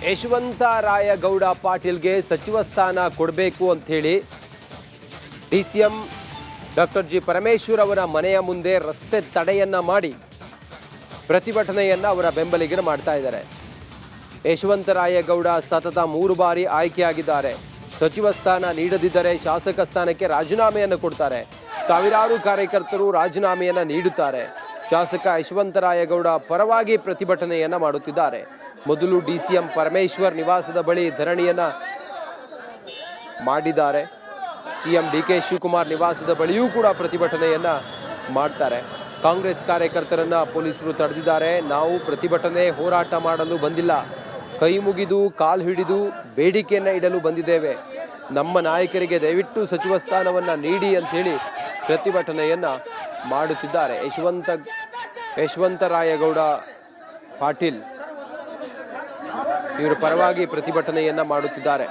ಯಶವಂತರಾಯಗೌಡ ಪಾಟೀಲ್ಗೆ ಸಚಿವ ಸ್ಥಾನ ಕೊಡಬೇಕು ಅಂತ ಹೇಳಿ ಡಿಸಿಎಂ ಡಾಕ್ಟರ್ ಜಿ ಪರಮೇಶ್ವರ್ ಅವರ ಮನೆಯ ಮುಂದೆ ರಸ್ತೆ ತಡೆಯನ್ನ ಮಾಡಿ ಪ್ರತಿಭಟನೆಯನ್ನ ಅವರ ಬೆಂಬಲಿಗರು ಮಾಡ್ತಾ ಇದ್ದಾರೆ. ಯಶವಂತರಾಯಗೌಡ ಸತತ 3 ಬಾರಿ ಆಯ್ಕೆಯಾಗಿದ್ದಾರೆ. ಸಚಿವ ಸ್ಥಾನ ನೀಡದಿದ್ದರೆ ಶಾಸಕ ಸ್ಥಾನಕ್ಕೆ ರಾಜೀನಾಮೆಯನ್ನು ಕೊಡ್ತಾರೆ. ಸಾವಿರಾರು ಕಾರ್ಯಕರ್ತರು ರಾಜೀನಾಮೆಯನ್ನ ನೀಡುತ್ತಾರೆ. ಶಾಸಕ ಯಶವಂತರಾಯಗೌಡ ಪರವಾಗಿ ಪ್ರತಿಭಟನೆಯನ್ನ ಮಾಡುತ್ತಿದ್ದಾರೆ. ಮೊದಲು ಡಿಸಿಎಂ ಪರಮೇಶ್ವರ್ ನಿವಾಸದ ಬಳಿ ಧರಣಿಯನ್ನ ಮಾಡಿದ್ದಾರೆ. ಸಿಎಂ ಡಿಕೆ ಶಿವಕುಮಾರ್ ನಿವಾಸದ ಬಳಿಯೂ ಕೂಡ ಪ್ರತಿಭಟನೆಯನ್ನ ಮಾಡ್ತಾರೆ. ಕಾಂಗ್ರೆಸ್ ಕಾರ್ಯಕರ್ತರನ್ನ ಪೊಲೀಸರು ತಡೆದಿದ್ದಾರೆ. ನಾವು ಪ್ರತಿಭಟನೆ ಹೋರಾಟ ಮಾಡಲು ಬಂದಿಲ್ಲ, ಕೈ ಮುಗಿದು ಕಾಲು ಹಿಡಿದು ಬೇಡಿಕೆಯನ್ನ ಇಡಲು ಬಂದಿದ್ದೇವೆ. ನಮ್ಮ ನಾಯಕರಿಗೆ ದಯವಿಟ್ಟು ಸಚಿವ ಸ್ಥಾನವನ್ನ ನೀಡಿ ಅಂತ ಹೇಳಿ ಪ್ರತಿಭಟನೆಯನ್ನ ಮಾಡುತ್ತಿದ್ದಾರೆ. ಯಶವಂತರಾಯಗೌಡ ಪಾಟೀಲ್ ಇವರು ಪರವಾಗಿ ಪ್ರತಿಭಟನೆಯನ್ನ ಮಾಡುತ್ತಿದ್ದಾರೆ.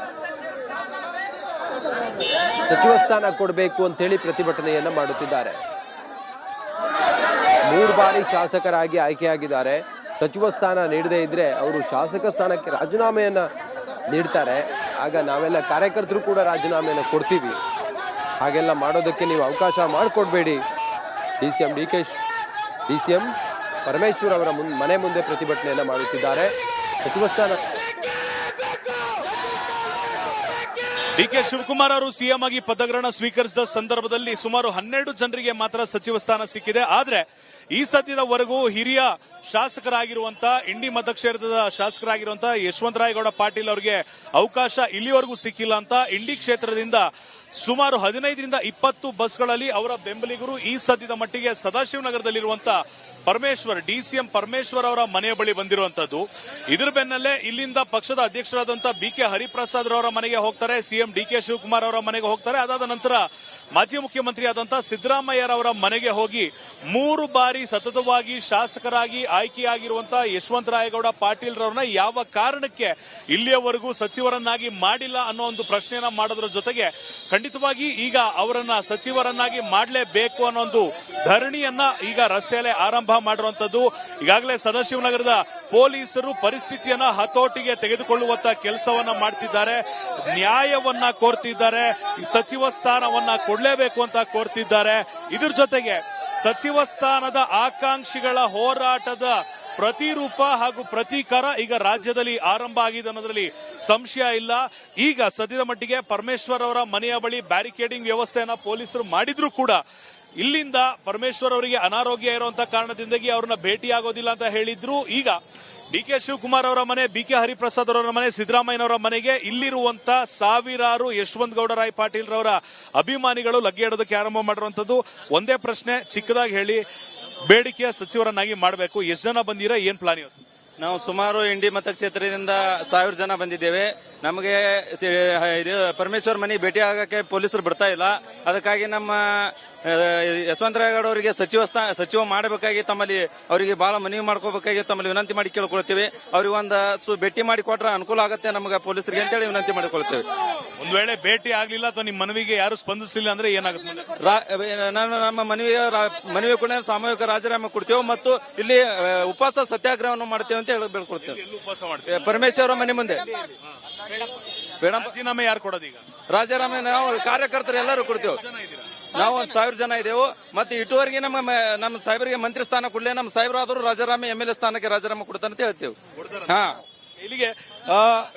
ಸಚಿವ ಸ್ಥಾನ ಕೊಡಬೇಕು ಅಂತ ಹೇಳಿ ಪ್ರತಿಭಟನೆಯನ್ನ ಮಾಡುತ್ತಿದ್ದಾರೆ. 3 ಬಾರಿ ಶಾಸಕರಾಗಿ ಆಯ್ಕೆಯಾಗಿದ್ದಾರೆ. ಸಚಿವ ಸ್ಥಾನ ನೀಡದೇ ಇದ್ರೆ ಅವರು ಶಾಸಕ ಸ್ಥಾನಕ್ಕೆ ರಾಜೀನಾಮೆಯನ್ನ ನೀಡ್ತಾರೆ. ಆಗ ನಾವೆಲ್ಲ ಕಾರ್ಯಕರ್ತರು ಕೂಡ ರಾಜೀನಾಮೆಯನ್ನು ಕೊಡ್ತೀವಿ. ಹಾಗೆಲ್ಲ ಮಾಡೋದಕ್ಕೆ ನೀವು ಅವಕಾಶ ಮಾಡಿಕೊಡ್ಬೇಡಿ. ಡಿಸಿಎಂ ಪರಮೇಶ್ವರ್ ಅವರ ಮನೆ ಮುಂದೆ ಪ್ರತಿಭಟನೆಯನ್ನ ಮಾಡುತ್ತಿದ್ದಾರೆ. ಸಚಿವ ಸ್ಥಾನ ಡಿಕೆ ಶಿವಕುಮಾರ್ ಅವರು ಸಿಎಂ ಆಗಿ ಪದಗ್ರಹಣ ಸ್ವೀಕರಿಸಿದ ಸಂದರ್ಭದಲ್ಲಿ ಸುಮಾರು 12 ಜನರಿಗೆ ಮಾತ್ರ ಸಚಿವ ಸ್ಥಾನ ಸಿಕ್ಕಿದೆ. ಆದ್ರೆ ಈ ಸದ್ಯದವರೆಗೂ ಹಿರಿಯ ಶಾಸಕರಾಗಿರುವಂತ ಇಂಡಿ ಮತಕ್ಷೇತ್ರದ ಶಾಸಕರಾಗಿರುವಂತ ಯಶವಂತರಾಯಗೌಡ ಪಾಟೀಲ್ ಅವರಿಗೆ ಅವಕಾಶ ಇಲ್ಲಿವರೆಗೂ ಸಿಕ್ಕಿಲ್ಲ ಅಂತ ಇಂಡಿ ಕ್ಷೇತ್ರದಿಂದ ಸುಮಾರು 15ರಿಂದ 20 ಬಸ್ಗಳಲ್ಲಿ ಅವರ ಬೆಂಬಲಿಗರು ಈ ಸದ್ಯದ ಮಟ್ಟಿಗೆ ಸದಾಶಿವನಗರದಲ್ಲಿರುವಂತ ಡಿಸಿಎಂ ಪರಮೇಶ್ವರ್ ಅವರ ಮನೆಯ ಬಳಿ ಬಂದಿರುವಂತದ್ದು. ಇದರ ಬೆನ್ನಲ್ಲೇ ಇಲ್ಲಿಂದ ಪಕ್ಷದ ಅಧ್ಯಕ್ಷರಾದಂತ ಬಿಕೆ ಹರಿಪ್ರಸಾದ್ ಅವರ ಮನೆಗೆ ಹೋಗ್ತಾರೆ. ಸಿಎಂ ಡಿಕೆ ಶಿವಕುಮಾರ್ ಅವರ ಮನೆಗೆ ಹೋಗ್ತಾರೆ. ಅದಾದ ನಂತರ ಮಾಜಿ ಮುಖ್ಯಮಂತ್ರಿಯಾದಂತ ಸಿದ್ದರಾಮಯ್ಯರವರ ಮನೆಗೆ ಹೋಗಿ 3 ಬಾರಿ ಸತತವಾಗಿ ಶಾಸಕರಾಗಿ ಆಯ್ಕೆಯಾಗಿರುವಂತಹ ಯಶವಂತರಾಯಗೌಡ ಪಾಟೀಲ್ ರವರನ್ನ ಯಾವ ಕಾರಣಕ್ಕೆ ಇಲ್ಲಿಯವರೆಗೂ ಸಚಿವರನ್ನಾಗಿ ಮಾಡಿಲ್ಲ ಅನ್ನೋ ಒಂದು ಪ್ರಶ್ನೆಯನ್ನ ಮಾಡೋದ್ರ ಜೊತೆಗೆ ಖಂಡಿತವಾಗಿ ಈಗ ಅವರನ್ನ ಸಚಿವರನ್ನಾಗಿ ಮಾಡಲೇಬೇಕು ಅನ್ನೋ ಒಂದು ಧರಣಿಯನ್ನ ಈಗ ರಸ್ತೆಯಲ್ಲೇ ಆರಂಭ ಮಾಡಿರುವಂತದ್ದು. ಈಗಾಗಲೇ ಸದಾಶಿವನಗರದ ಪೊಲೀಸರು ಪರಿಸ್ಥಿತಿಯನ್ನ ಹತೋಟಿಗೆ ತೆಗೆದುಕೊಳ್ಳುವಂತ ಕೆಲಸವನ್ನ ಮಾಡ್ತಿದ್ದಾರೆ. ನ್ಯಾಯವನ್ನ ಕೋರ್ತಿದ್ದಾರೆ. ಸಚಿವ ಸ್ಥಾನವನ್ನ ಕೊಡಲೇಬೇಕು ಅಂತ ಕೋರ್ತಿದ್ದಾರೆ. ಇದ್ರ ಜೊತೆಗೆ ಸಚಿವ ಸ್ಥಾನದ ಆಕಾಂಕ್ಷಿಗಳ ಹೋರಾಟದ ಪ್ರತಿರೂಪ ಹಾಗೂ ಪ್ರತೀಕಾರ ಈಗ ರಾಜ್ಯದಲ್ಲಿ ಆರಂಭ ಆಗಿದೆ ಅನ್ನೋದ್ರಲ್ಲಿ ಸಂಶಯ ಇಲ್ಲ. ಈಗ ಸದ್ಯದ ಮಟ್ಟಿಗೆ ಪರಮೇಶ್ವರ್ ಅವರ ಮನೆಯ ಬಳಿ ಬ್ಯಾರಿಕೇಡಿಂಗ್ ವ್ಯವಸ್ಥೆಯನ್ನ ಪೊಲೀಸರು ಮಾಡಿದ್ರು ಕೂಡ ಇಲ್ಲಿಂದ ಪರಮೇಶ್ವರ್ ಅವರಿಗೆ ಅನಾರೋಗ್ಯ ಇರುವಂತಹ ಕಾರಣದಿಂದಾಗಿ ಅವ್ರನ್ನ ಭೇಟಿಯಾಗೋದಿಲ್ಲ ಅಂತ ಹೇಳಿದ್ರು. ಈಗ ಡಿಕೆ ಶಿವಕುಮಾರ್ ಅವರ ಮನೆ, ಬಿಕೆ ಹರಿಪ್ರಸಾದ್ ಅವರ ಮನೆ, ಸಿದ್ದರಾಮಯ್ಯನವರ ಮನೆಗೆ ಇಲ್ಲಿರುವಂತ ಸಾವಿರಾರು ಯಶವಂತಗೌಡರಾಯ್ ಪಾಟೀಲ್ ರವರ ಅಭಿಮಾನಿಗಳು ಲಗ್ಗೆ ಇಡೋದಕ್ಕೆ ಆರಂಭ ಮಾಡಿರುವಂತದ್ದು. ಒಂದೇ ಪ್ರಶ್ನೆ ಚಿಕ್ಕದಾಗಿ ಹೇಳಿ, ಬೇಡಿಕೆಯ ಸಚಿವರನ್ನಾಗಿ ಮಾಡಬೇಕು, ಎಷ್ಟು ಜನ ಬಂದಿರಾ, ಏನ್ ಪ್ಲಾನ್ ಇವತ್ತು? ನಾವು ಸುಮಾರು ಇಂಡಿ ಮತಕ್ಷೇತ್ರದಿಂದ 1000 ಜನ ಬಂದಿದ್ದೇವೆ. ನಮಗೆ ಪರಮೇಶ್ವರ್ ಮನೆ ಭೇಟಿ ಆಗಕ್ಕೆ ಪೊಲೀಸರು ಬಿಡ್ತಾ ಇಲ್ಲ. ಅದಕ್ಕಾಗಿ ನಮ್ಮ ಯಶವಂತರಾಯಗೌಡ ಅವರಿಗೆ ಸಚಿವ ಮಾಡಬೇಕಾಗಿ ತಮ್ಮಲ್ಲಿ ಅವರಿಗೆ ಬಹಳ ಮನವಿ ಮಾಡ್ಕೋಬೇಕಾಗಿ ತಮ್ಮಲ್ಲಿ ವಿನಂತಿ ಮಾಡಿ ಕೇಳ್ಕೊಳ್ತೀವಿ. ಅವ್ರಿಗೆ ಒಂದು ಭೇಟಿ ಮಾಡಿ ಕೊಟ್ರೆ ಅನುಕೂಲ ಆಗುತ್ತೆ ನಮಗೆ ಪೊಲೀಸರಿಗೆ ಅಂತೇಳಿ ವಿನಂತಿ ಮಾಡಿಕೊಳ್ತೇವೆ. ಒಂದ್ ವೇಳೆ ಭೇಟಿ ಆಗ್ಲಿಲ್ಲ ಅಥವಾ ನಿಮ್ಮ ಮನವಿಗೆ ಯಾರು ಸ್ಪಂದಿಸಲಿಲ್ಲ ಅಂದ್ರೆ ಏನಾಗುತ್ತೆ? ನಮ್ಮ ಮನವಿ ಕೂಡ ಸಾಮೂಹಿಕ ರಾಜೀನಾಮೆ ಕೊಡ್ತೇವೆ ಮತ್ತು ಇಲ್ಲಿ ಉಪವಾಸ ಸತ್ಯಾಗ್ರಹವನ್ನು ಮಾಡ್ತೇವೆ ಅಂತ ಹೇಳಿ ಬೇಡ್ಕೊಳ್ತೇವೆ. ಉಪವಾಸ ಮಾಡ್ತೇವೆ ಪರಮೇಶ್ವರ ಮನೆ ಮುಂದೆ. ರಾಜೀನಾಮೆ ಯಾರು ಕೊಡೋದು? ಈಗ ರಾಜೀನಾಮೆ ನಾವು ಕಾರ್ಯಕರ್ತರು ಎಲ್ಲರೂ ಕೊಡ್ತೇವೆ. ನಾವು 1000 ಜನ ಇದ್ದೇವೆ. ಮತ್ತೆ ಇದುವರೆಗೆ ನಮ್ಮ ಸಾಹೇಬರಿಗೆ ಮಂತ್ರಿ ಸ್ಥಾನ ಕೊಡ್ಲೇ ನಮ್ಮ ಸಾಹೇಬರಾದರೂ ರಾಜೀನಾಮೆ MLA ಸ್ಥಾನಕ್ಕೆ ರಾಜೀನಾಮೆ ಕೊಡ್ತಾನೆ ಅಂತ ಹೇಳ್ತೇವೆ. ಹಾ, ಇಲ್ಲಿಗೆ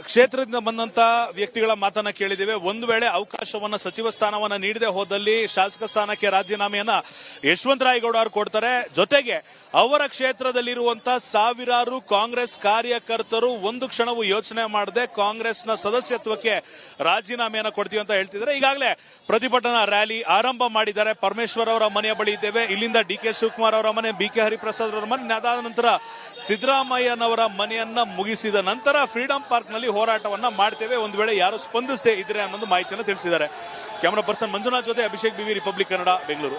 ಕ್ಷೇತ್ರದಿಂದ ಬಂದಂತ ವ್ಯಕ್ತಿಗಳ ಮಾತನ್ನ ಕೇಳಿದ್ದೇವೆ. ಒಂದು ವೇಳೆ ಅವಕಾಶವನ್ನ ಸಚಿವ ಸ್ಥಾನವನ್ನ ನೀಡದೆ ಹೋದಲ್ಲಿ ಶಾಸಕ ಸ್ಥಾನಕ್ಕೆ ರಾಜೀನಾಮೆಯನ್ನ ಯಶವಂತರಾಯಗೌಡ ಅವರು ಕೊಡ್ತಾರೆ. ಜೊತೆಗೆ ಅವರ ಕ್ಷೇತ್ರದಲ್ಲಿರುವಂತ ಸಾವಿರಾರು ಕಾಂಗ್ರೆಸ್ ಕಾರ್ಯಕರ್ತರು ಒಂದು ಕ್ಷಣವೂ ಯೋಚನೆ ಮಾಡದೆ ಕಾಂಗ್ರೆಸ್ನ ಸದಸ್ಯತ್ವಕ್ಕೆ ರಾಜೀನಾಮೆಯನ್ನ ಕೊಡ್ತೀವಿ ಅಂತ ಹೇಳ್ತಿದ್ದಾರೆ. ಈಗಾಗಲೇ ಪ್ರತಿಭಟನಾ ರ್ಯಾಲಿ ಆರಂಭ ಮಾಡಿದ್ದಾರೆ. ಪರಮೇಶ್ವರ್ ಅವರ ಮನೆಯ ಬಳಿ ಇದ್ದೇವೆ. ಇಲ್ಲಿಂದ ಡಿಕೆ ಶಿವಕುಮಾರ್ ಅವರ ಮನೆ, ಬಿಕೆ ಹರಿಪ್ರಸಾದ್ ಅವರ ಮನೆ, ಅದಾದ ನಂತರ ಸಿದ್ದರಾಮಯ್ಯನವರ ಮನೆಯನ್ನ ಮುಗಿಸಿದ ನಂತರ ಫ್ರೀಡಂ ಪಾರ್ಕ್ ನಲ್ಲಿ ಹೋರಾಟವನ್ನ ಮಾಡ್ತೇವೆ ಒಂದು ವೇಳೆ ಯಾರು ಸ್ಪಂದಿಸದೇ ಇದ್ರೆ ಅನ್ನೋದು ಮಾಹಿತಿಯನ್ನು ತಿಳಿಸಿದ್ದಾರೆ. ಕ್ಯಾಮರಾ ಪರ್ಸನ್ ಮಂಜುನಾಥ್ ಜೊತೆ ಅಭಿಷೇಕ್ ಬಿವಿ, ರಿಪಬ್ಲಿಕ್ ಕನ್ನಡ, ಬೆಂಗಳೂರು.